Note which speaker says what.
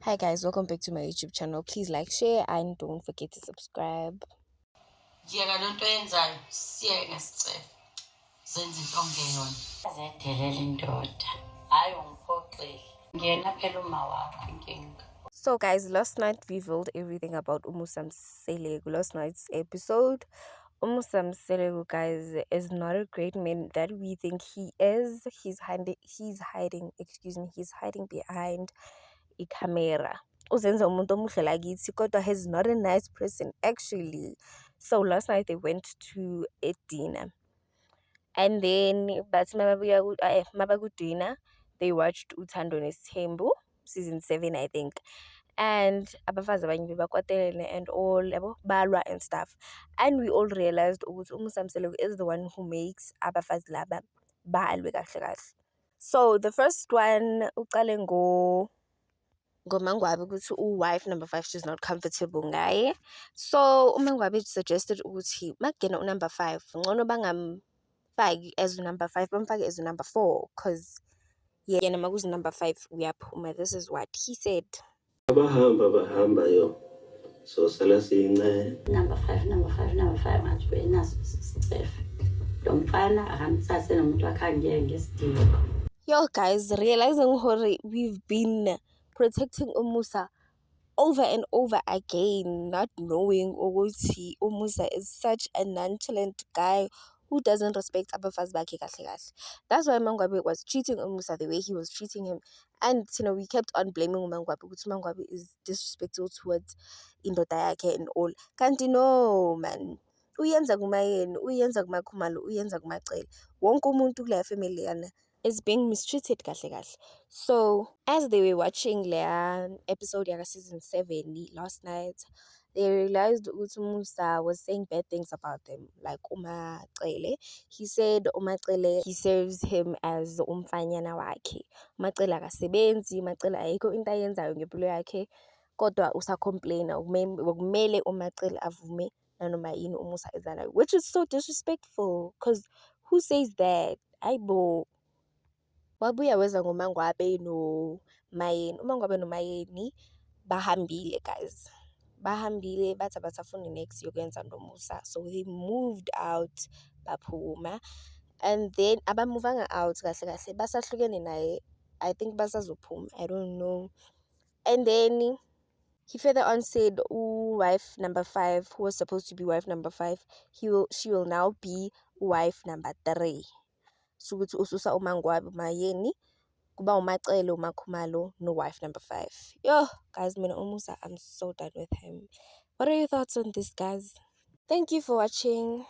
Speaker 1: Hi guys, welcome back to my YouTube channel. Please like, share, and don't forget to subscribe.
Speaker 2: Jiyeka le nto yenzayo siyeke sicefe zenze into ongeyona azedelela indoda hayi ungiphoxile ngena phela uma wakho inkinga.
Speaker 1: So guys, last night revealed everything about Umusam Selegu. Last night's episode, Umusam Selegu, guys, is not a great man that we think he is. He's hiding behind a camera. Uzenza umuntu omuhle lakithi kodwa he's not a nice person actually. So last night they went to a dinner. And then but mabaku dinner, they watched Uthando Nesithembu season 7, I think. And abafazi abanye bebakwatelene and all yabo balwa and stuff. And we all realized ukuthi uMusam Selegu is the one who makes abafazi laba balwe kahle kahle. So the first one uqale ngomangwabi ukuthi wife number 5 she's not comfortable ngaye. So umangwabi suggested ukuthi makugena number 5 ngcono bangamfaki as number 5 bamfake as number 4 cause yena makuzi number 5 uyaphuma. This is what he said.
Speaker 3: Bahamba yo so sala sine
Speaker 2: Number 5 ngathi wenaso sicefe lo mfana akamthathe nomuntu wakhe angeke ngesidingo.
Speaker 1: Yo guys, realizing hore we've been protecting Umusa over and over again, not knowing ukuthi Umusa is such a nonchalant guy who doesn't respect abafazi bakhe kahle kahle. That's why Mangwabi was treating Umusa the way he was treating him. And we kept on blaming Mangwabi ukuthi Mangwabi is disrespectful towards indoda yakhe and all. Kanti no man, uyenza kumayeni, uyenza kumakhumalo, uyenza kumacele. Wonke umuntu kule family yana is being mistreated kahle kahle. So as they were watching the episode yaka season 7 last night, they realized ukuthi Musa was saying bad things about them, like uMacele. He said uMacele, he serves him as umfanyana wakhe. uMacele akasebenzi, uMacele ayikho into ayenzayo ngempilo yakhe, kodwa usacomplaina kumele uMacele avume nanoma yini uMusa eza nayo, which is so disrespectful because who says that? Ayibo. Wabuya weza ngomangwabe noMayeni. uMangwabe noMayeni bahambile guys. Bahambile bathi abasafuni next yokwenza noMusa. So they moved out baphuma. And then abamuvanga out kahle kahle basahlukene naye. I think basazophuma. I don't know. And then he further on said, wife number 5, who was supposed to be wife number 5, she will now be wife number 3. So ukuthi ususa uMangwabi Mayeni kuba uMacele uMakhumalo no wife number 5. Yo guys, mina Umusa, I'm so done with him. What are your thoughts on this, guys? Thank you for watching.